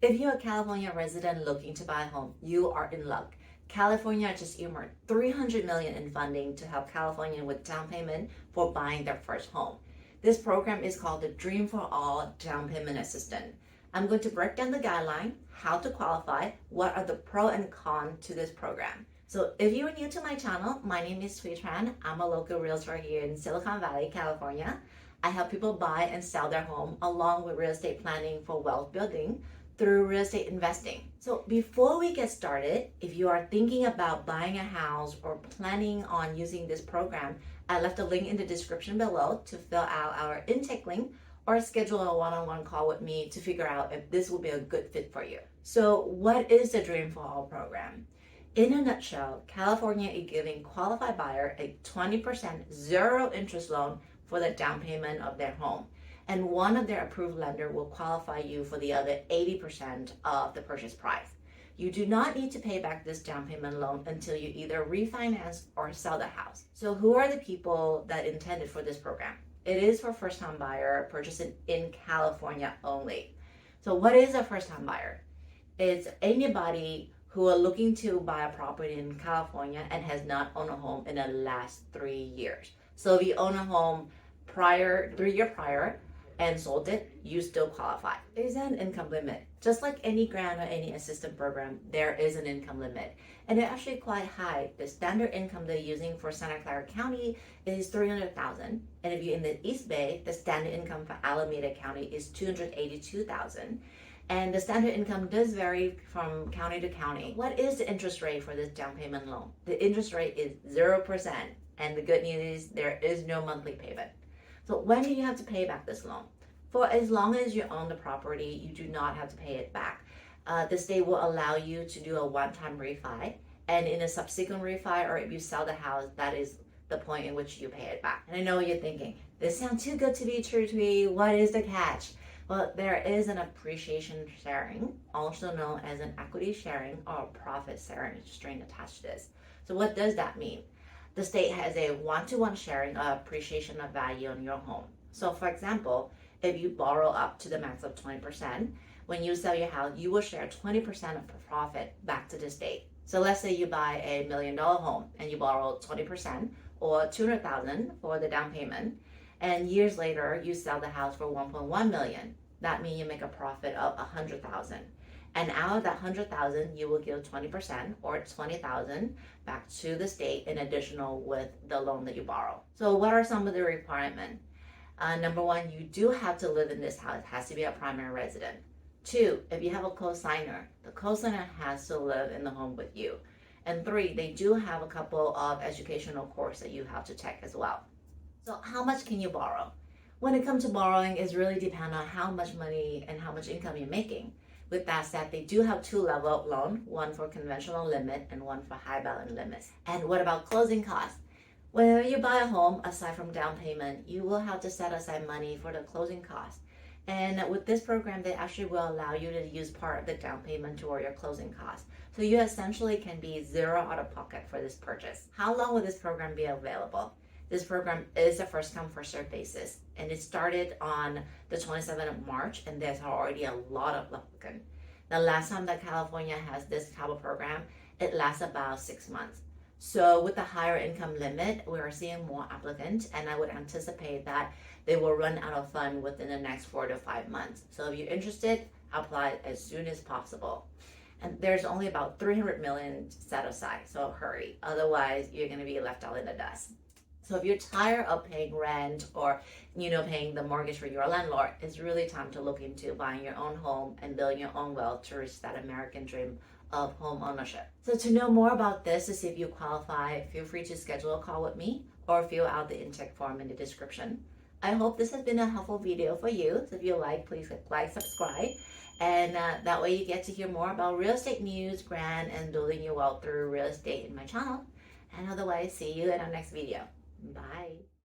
If you're a California resident looking to buy a home, you are in luck. California just earmarked $300 million in funding to help Californians with down payment for buying their first home. This program is called the Dream for All Down Payment Assistance. I'm going to break down the guideline, how to qualify, what are the pro and con to this program. So if you are new to my channel, my name is Thuy Tran. I'm a local realtor here in Silicon Valley, California. I help people buy and sell their home along with real estate planning for wealth building through real estate investing. So before we get started, if you are thinking about buying a house or planning on using this program, I left a link in the description below to fill out our intake link or schedule a one-on-one call with me to figure out if this will be a good fit for you. So what is the Dream for All program? In a nutshell, California is giving qualified buyer a 20% zero interest loan for the down payment of their home. And one of their approved lender will qualify you for the other 80% of the purchase price. You do not need to pay back this down payment loan until you either refinance or sell the house. So who are the people that intended for this program? It is for first-time buyer purchasing in California only. So what is a first-time buyer? It's anybody who are looking to buy a property in California and has not owned a home in the last 3 years. So if you own a home 3 years prior, and sold it, you still qualify. There's an income limit. Just like any grant or any assistance program, there is an income limit. And it's actually quite high. The standard income they're using for Santa Clara County is $300,000. And if you're in the East Bay, the standard income for Alameda County is $282,000. And the standard income does vary from county to county. What is the interest rate for this down payment loan? The interest rate is 0%. And the good news is there is no monthly payment. So when do you have to pay back this loan? For as long as you own the property, you do not have to pay it back. The state will allow you to do a one-time refi, and in a subsequent refi, or if you sell the house, that is the point in which you pay it back. And I know what you're thinking, this sounds too good to be true to me. What is the catch? Well, there is an appreciation sharing, also known as an equity sharing or profit sharing stream attached to this. So what does that mean? The state has a one-to-one sharing of appreciation of value on your home. So for example, if you borrow up to the max of 20%, when you sell your house, you will share 20% of the profit back to the state. So let's say you buy a $1 million home and you borrow 20% or $200,000 for the down payment, and years later you sell the house for $1.1 million. That means you make a profit of $100,000. And out of that $100,000, you will give 20% or $20,000 back to the state in additional with the loan that you borrow. So what are some of the requirements? Number one, you do have to live in this house. It has to be a primary resident. 2, if you have a co-signer, the co-signer has to live in the home with you. And 3, they do have a couple of educational courses that you have to take as well. So how much can you borrow? When it comes to borrowing, it really depends on how much money and how much income you're making. With that said, they do have 2 levels of loan, one for conventional limit and one for high balance limits. And what about closing costs? When you buy a home, aside from down payment, you will have to set aside money for the closing costs. And with this program, they actually will allow you to use part of the down payment toward your closing costs. So you essentially can be zero out of pocket for this purchase. How long will this program be available? This program is a first come first served basis, and it started on the 27th of March, and there's already a lot of applicants. The last time that California has this type of program, it lasts about 6 months. So with the higher income limit, we are seeing more applicants, and I would anticipate that they will run out of funds within the next 4 to 5 months. So if you're interested, apply as soon as possible. And there's only about $300 million set aside, so hurry. Otherwise, you're going to be left out in the dust. So if you're tired of paying rent or, paying the mortgage for your landlord, it's really time to look into buying your own home and building your own wealth to reach that American dream of home ownership. So to know more about this, to see if you qualify, feel free to schedule a call with me or fill out the intake form in the description. I hope this has been a helpful video for you. So if you like, please click like, subscribe. And that way you get to hear more about real estate news, grant, and building your wealth through real estate in my channel. And otherwise, see you in our next video. Bye.